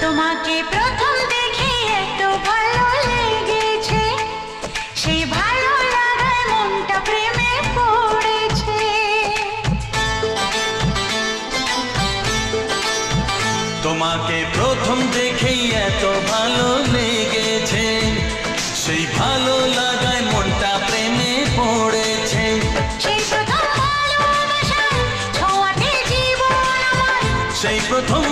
তোমাকে প্রথম দেখে এত ভালো লেগেছে, সেই ভালো লাগায় মনটা প্রেমে পড়েছে। তোমাকে প্রথম দেখেই এত ভালো লেগেছে, সেই ভালো লাগায় মনটা প্রেমে পড়েছে। সেই প্রথম ভালোবাসার ছোঁয়াতে জীবন আমার, সেই প্রথম